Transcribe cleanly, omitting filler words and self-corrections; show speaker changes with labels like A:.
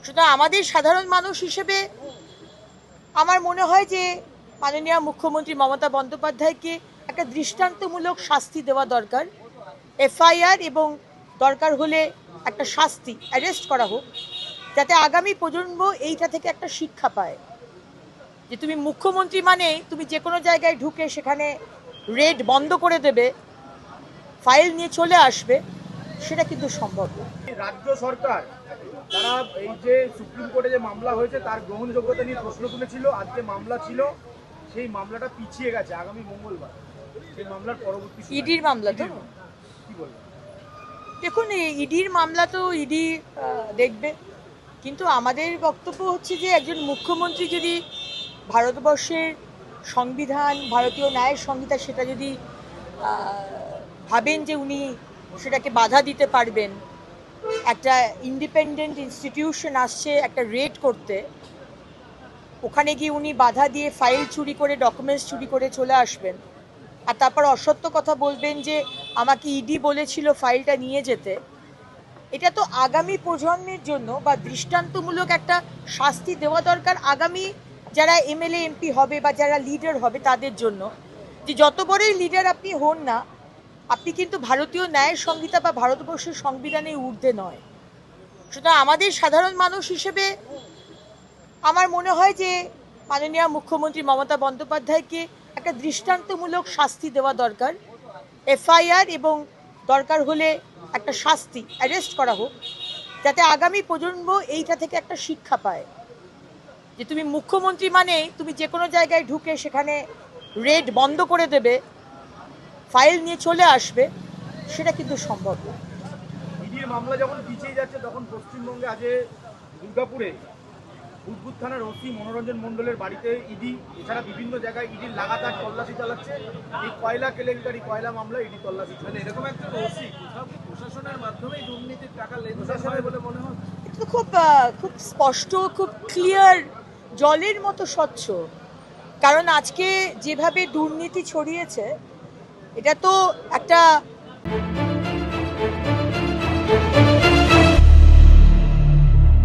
A: সুতরাং আমাদের সাধারণ মানুষ হিসেবে আমার মনে হয় যে মাননীয় মুখ্যমন্ত্রী মমতা বন্দ্যোপাধ্যায়কে একটা দৃষ্টান্তমূলক শাস্তি দেওয়া দরকার। এফআইআর এবং দরকার হলে একটা শাস্তি, অ্যারেস্ট করা হোক, যাতে আগামী প্রজন্ম এইটা থেকে একটা শিক্ষা পায় যে তুমি মুখ্যমন্ত্রী মানে তুমি যে কোনো জায়গায় ঢুকে সেখানে রেড বন্ধ করে দেবে, ফাইল নিয়ে চলে আসবে, সেটা কিন্তু সম্ভব না।
B: রাজ্য সরকার তারা এই যে সুপ্রিম কোর্টে যে মামলা হয়েছে তার গ্রহণযোগ্যতা নিয়ে প্রশ্ন তুলেছিল। আজকে মামলা ছিল, সেই মামলাটা পিছিয়ে গেছে আগামী মঙ্গলবার। সেই মামলার পরবর্তী
A: ইডির মামলা তো
B: কি বলবেন?
A: দেখুন, ইডির মামলা তো ইডি দেখবে, কিন্তু আমাদের বক্তব্য হচ্ছে যে একজন মুখ্যমন্ত্রী যদি ভারতবর্ষের সংবিধান, ভারতীয় ন্যায় সংহিতা, সেটা যদি ভাবেন যে উনি সেটাকে বাধা দিতে পারবেন, একটা ইন্ডিপেন্ডেন্ট ইনস্টিটিউশন আসছে একটা রেড করতে, ওখানে গিয়ে উনি বাধা দিয়ে ফাইল চুরি করে, ডকুমেন্টস চুরি করে চলে আসবেন, আর তারপর অসত্য কথা বলবেন যে আমাকে ইডি বলেছিল ফাইলটা নিয়ে যেতে, এটা তো আগামী প্রজন্মের জন্য বা দৃষ্টান্তমূলক একটা শাস্তি দেওয়া দরকার আগামী যারা এমএলএ এমপি হবে বা যারা লিডার হবে তাদের জন্য, যে যত বড়ই লিডার আপনি হন না, আপনি কিন্তু ভারতীয় ন্যায় সংহিতা বা ভারতবর্ষের সংবিধানের ঊর্ধ্বে নয়। সুতরাং আমাদের সাধারণ মানুষ হিসেবে আমার মনে হয় যে মাননীয় মুখ্যমন্ত্রী মমতা বন্দ্যোপাধ্যায়কে একটা দৃষ্টান্তমূলক শাস্তি দেওয়া দরকার। এফআইআর এবং দরকার হলে একটা শাস্তি, অ্যারেস্ট করা হোক, যাতে আগামী প্রজন্ম এইটা থেকে একটা শিক্ষা পায় যে তুমি মুখ্যমন্ত্রী মানে তুমি যে কোনো জায়গায় ঢুকে সেখানে রেড বন্ধ করে দেবে, ফাইল নিয়ে চলে আসবে, সেটা কিন্তু সম্ভব না।
B: ইডির মামলা যখন পিছিয়ে যাচ্ছে তখন পশ্চিমবঙ্গে আজ দুর্গাপুরে বুদবুদ থানার ওসি মনোরঞ্জন মণ্ডলের বাড়িতে ইডি, এছাড়া বিভিন্ন জায়গায় ইডির লাগাতার তল্লাশি চালাচ্ছে। এই কয়লা কেলেঙ্কারি, কয়লা মামলা ইডি তল্লাশি চলে। এরকম একটা ওসি প্রশাসনের মাধ্যমেই দুর্নীতির টাকা লেনদেন হয় বলে মনে হয়।
A: এটা তো খুব স্পষ্ট, খুব ক্লিয়ার, জলের মতো স্বচ্ছ। কারণ আজকে যেভাবে দুর্নীতি ছড়িয়েছে, এটা তো একটা